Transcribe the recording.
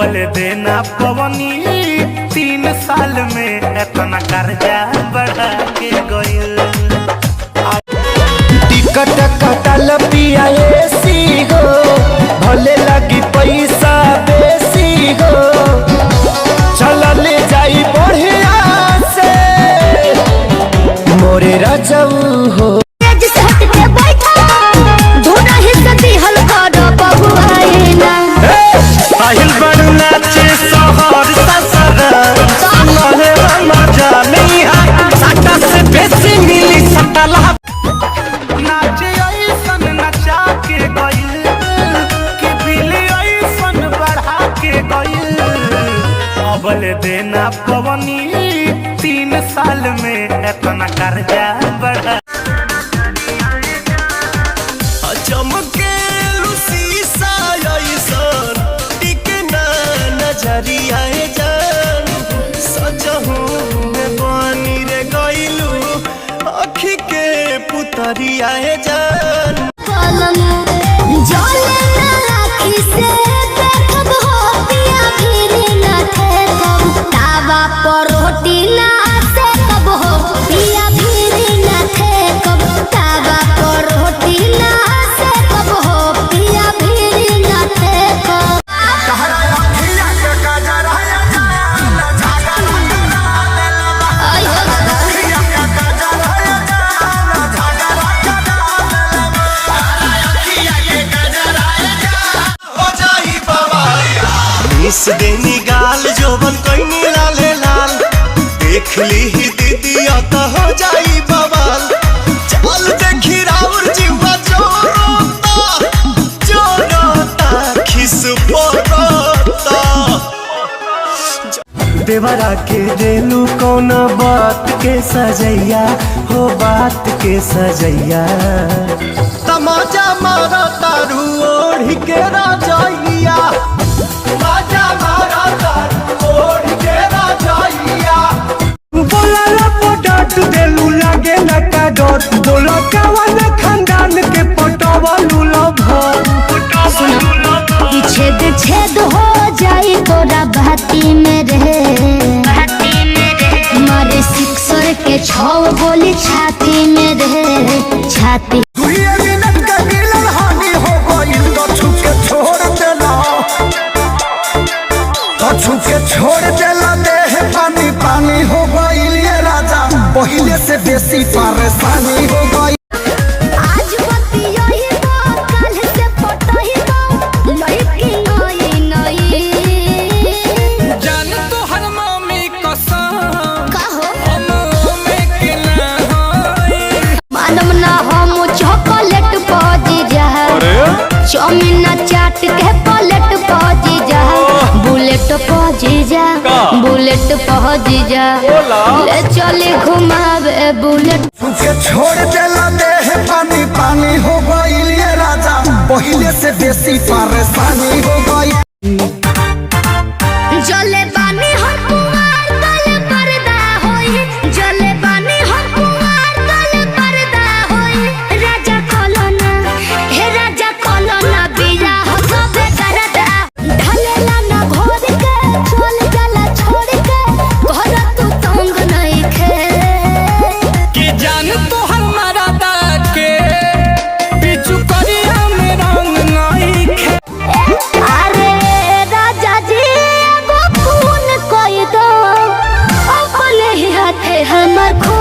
अबल देना पवनी 3 साल में इतना कर्जा बढ़ा के गइल। टिकट कटल पिया एसी हो भले लगी पैसा बेसी हो चलल जाई बढ़िया से मोरे रजऊ हो। আহিल बड़ नाचे शहर ससुराल सुनले मजा नहीं है सटा से बेसी मिली सटला नाचे ऐसन नचा के गइल कि बिल ऐसन बढ़ा के गइल। अबल देना पवनी 3 साल में इतना कर्जा बढ़ा चमके लुसीसा ऐसन टिकना नजरिया जान सजहू में बनी रे गइलू अखी के पुतरिया जान। इस देनी गाल जोबन कोई लाले लाल देख ली ही दीदी तो हो जाई बवाल चल देखी राउर जीवा जोरोता खिस पोरोता देवरा के देलू कौन बात के सजैया हो बात के सजैया तमाचा मारा तारू ओढ़ के राजैया बोला कवन खानदान के पटवलू छेद छेद हो जाई तोरा भाती में रहे मारे सिक्सर के 6 गोली छाती में रहे छाती छोड़ देला देह पानी पानी हो गइल ये राजा पहले से बेसी परेशानी हो गई। आज बतिया ही तो कल से पटही तो लड़की नई नई जान तो हर मम्मी कसम कहो हम में के ना होई मानम ना हम चॉकलेट पजी जा चाउमीन चाट के प्लेट पजी जा बुलेट पजी जा बुलेट पहुंची जा ले चले घुमावे बुलेट छोड़ देला देह पानी पानी हो गइल ये राजा पहले से बेसी परेशानी हो गई। जले बानी हम कुमार तल पर्दा होई जले बानी हम कुमार तल पर्दा होई राजा कोलोना हे राजा कोलोना बिया हो सबे करदा ढलेला ना घोर के चल जाला छोड़ के घर तू तंग नहीं खे कि जान तो हमारा दाद के बिचु करिया में रंग नहीं खे अरे राजा जी एगो खून कोई दो अपने ही हाथे हमर खून